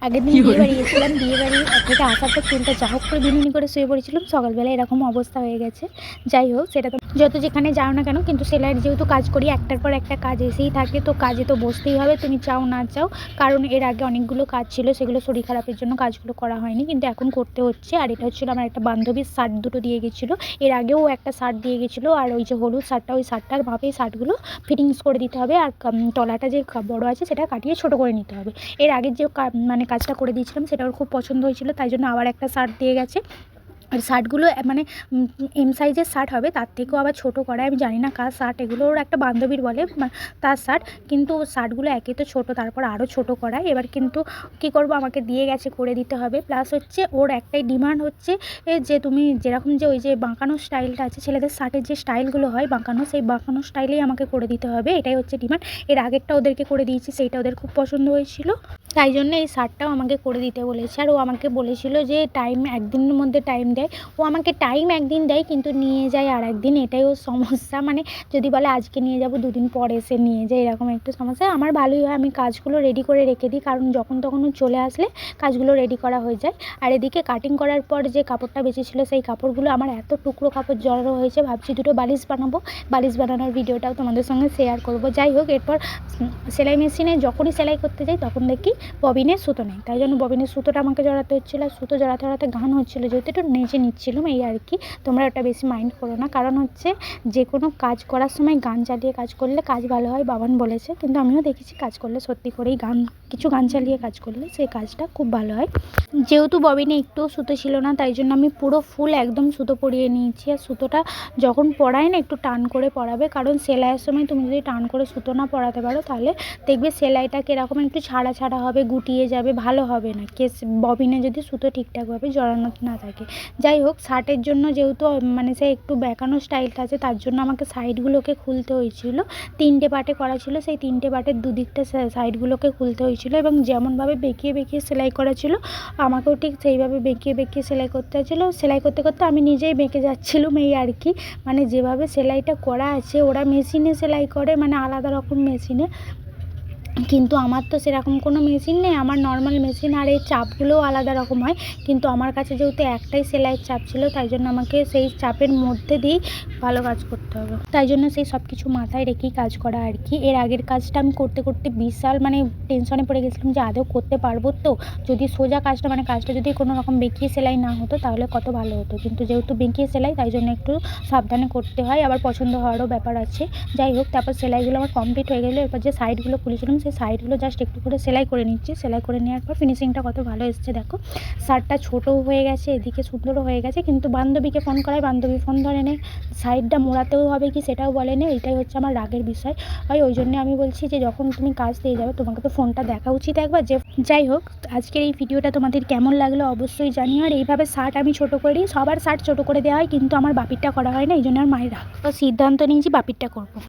আগের দিন বিয়ে বাড়ি গেছিলাম। বিয়ে বাড়ি থেকে আসার পর চুলটা যা হোক করে বিনুনি করে শুয়ে পড়েছিলাম। সকালবেলা এরকম অবস্থা হয়ে গেছে। যাই হোক, সেটা তো যত যেখানে যাও না কেন, কিন্তু সেলাইয়ের যেহেতু কাজ করি, একটার পর একটা কাজ এসেই থাকে, তো কাজে তো বসতেই হবে, তুমি চাও না চাও। কারণ এর আগে অনেকগুলো কাজ ছিল, সেগুলো শরীর খারাপের জন্য কাজগুলো করা হয়নি, কিন্তু এখন করতে হচ্ছে। আর এটা হচ্ছিলো আমার একটা বান্ধবীর শার্ট দুটো দিয়ে গেছিলো। এর আগেও একটা শার্ট দিয়ে গেছিলো, আর ওই যে হলুদ শার্টটা, ওই শার্টটার মাপে শার্টগুলো ফিটিংস করে দিতে হবে। আর তলাটা যে বড় আছে সেটা কাটিয়ে ছোটো করে নিতে হবে। এর আগের যে মানে কাজটা করে দিয়েছিলাম সেটা ওর খুব পছন্দ হয়েছিল, তাই জন্য আবার একটা শার্ট দিয়ে গেছে। আর শার্টগুলো মানে এম সাইজের শার্ট হবে, তার থেকেও আবার ছোটো করায়। আমি জানি না কার শার্ট এগুলো, ওর একটা বান্ধবীর বলে তার শার্ট, কিন্তু শার্টগুলো একে তো ছোটো, তারপর আরও ছোটো করায়। এবার কিন্তু কী করব, আমাকে দিয়ে গেছে, করে দিতে হবে। প্লাস হচ্ছে ওর একটাই ডিমান্ড হচ্ছে যে তুমি যেরকম যে ওই যে বাঁকানো স্টাইলটা আছে, ছেলেদের শার্টের যে স্টাইলগুলো হয় বাঁকানো, সেই বাঁকানো স্টাইলেই আমাকে করে দিতে হবে, এটাই হচ্ছে ডিমান্ড। এর আগেরটা ওদেরকে করে দিয়েছি, সেইটা ওদের খুব পছন্দ হয়েছিল, তাই জন্য এই শার্টটাও আমাকে করে দিতে বলেছে। আর ও আমাকে বলেছিল যে টাইম একদিনের মধ্যে টাইম দেয়। ও আমাকে টাইম একদিন দেয়, কিন্তু নিয়ে যায় আর একদিন, এটাই ওর সমস্যা। মানে যদি বলে আজকে নিয়ে যাব, দুদিন পরে এসে নিয়ে যায়, এরকম একটু সমস্যা। আমার ভালোই হয়, আমি কাজগুলো রেডি করে রেখে দিই, কারণ যখন তখন ও চলে আসলে কাজগুলো রেডি করা হয়ে যায়। আর এদিকে কাটিং করার পর যে কাপড়টা বেঁচেছিলো, সেই কাপড়গুলো আমার এত টুকরো কাপড় জড়ো হয়েছে, ভাবছি দুটো বালিশ বানাবো। বালিশ বানানোর ভিডিওটাও তোমাদের সঙ্গে শেয়ার করব। যাই হোক, এরপর সেলাই মেশিনে যখনই সেলাই করতে যাই তখন দেখি ববিনের সুতো নেই, তাই জন্য ববিনের সুতোটা আমাকে জড়াতে হচ্ছিলো। সুতো জড়াতে জড়াতে গান হচ্ছিলো, যেহেতু একটু নেচে নিচ্ছিলাম, এই আর কি। তোমরা ওটা বেশি মাইন্ড করো না, কারণ হচ্ছে যে কোনো কাজ করার সময় গান চালিয়ে কাজ করলে কাজ ভালো হয়, বাবান বলেছে। কিন্তু আমিও দেখেছি কাজ করলে সত্যি করেই কিছু গান চালিয়ে কাজ করলে সেই কাজটা খুব ভালো হয়। যেহেতু ববিনে একটুও সুতো ছিল না, তাই জন্য আমি পুরো ফুল একদম সুতো পরিয়ে নিয়েছি। আর সুতোটা যখন পরায় না, একটু টান করে পরাবে, কারণ সেলাইয়ের সময় তুমি যদি টান করে সুতো না পরাতে পারো, তাহলে দেখবে সেলাইটা কীরকম একটু ছাড়া ছাড়া হবে, গুটিয়ে যাবে, ভালো হবে না ববিনে যদি সুতো ঠিকঠাকভাবে জড়ানো না থাকে। যাই হোক, শার্টের জন্য যেহেতু মানে সে একটু বেঁকানো স্টাইলটা আছে, তার জন্য আমাকে সাইডগুলোকে খুলতে হয়েছিল। 3টে পার্টে করা ছিল, সেই 3টে পার্টের দুদিকটা সাইডগুলোকে খুলতে হয়েছিল, এবং যেমনভাবে বেঁকিয়ে বেঁকিয়ে সেলাই করা ছিল, আমাকেও ঠিক সেইভাবে বেঁকিয়ে বেঁকিয়ে সেলাই করতে হয়েছিলো। সেলাই করতে করতে আমি নিজেই বেঁকে যাচ্ছিলাম, এই আর কি। মানে যেভাবে সেলাইটা করা আছে, ওরা মেশিনে সেলাই করে, মানে আলাদা রকম মেশিনে, কিন্তু আমার তো সেরকম কোনো মেশিন নেই, আমার নর্মাল মেশিন। আর এই চাপগুলোও আলাদা রকম হয়, কিন্তু আমার কাছে যেহেতু একটাই সেলাইয়ের চাপ ছিল, তাই জন্য আমাকে সেই চাপের মধ্যে দিয়েই ভালো কাজ করতে হবে, তাই জন্য সেই সব কিছু মাথায় রেখেই কাজ করা আর কি। এর আগের কাজটা আমি করতে করতে বিশাল মানে টেনশনে পড়ে গেছিলাম যে আদৌ করতে পারবো তো, যদি সোজা কাজটা মানে কাজটা যদি কোনো রকম বেঁকিয়ে সেলাই না হতো তাহলে কত ভালো হতো, কিন্তু যেহেতু বেঁকিয়ে সেলাই, তাই জন্য একটু সাবধানে করতে হয়, আবার পছন্দ হওয়ারও ব্যাপার আছে। যাই হোক, তারপর সেলাইগুলো আমার কমপ্লিট হয়ে গেলো। এরপর যে সাইডগুলো খুলেছিলাম, সেই সাইডগুলো জাস্ট একটু করে সেলাই করে নিচ্ছি। সেলাই করে নেওয়ার পর ফিনিশিংটা কত ভালো এসছে দেখো। শার্টটা ছোটও হয়ে গেছে, এদিকে সুন্দরও হয়ে গেছে, কিন্তু বান্ধবীকে ফোন করায় বান্ধবী ফোন ধরে নেই, সাইডটা মোড়াতেও হবে কি সেটাও বলে নেই। এইটাই হচ্ছে আমার রাগের বিষয় হয়। ওই জন্য আমি বলছি যে যখন তুমি কাজ দিয়ে যাবে, তোমাকে তো ফোনটা দেখা উচিত একবার। যে যাই হোক, আজকের এই ভিডিওটা তোমাদের কেমন লাগলো অবশ্যই জানিও। আর এইভাবে শার্ট আমি ছোটো করি, সবার শার্ট ছোটো করে দেওয়া হয়, কিন্তু আমার বাপিরটা করা হয় না, এই জন্য আমার মায়ের রাগ। তো সিদ্ধান্ত নিয়েছি বাপিরটা করবো।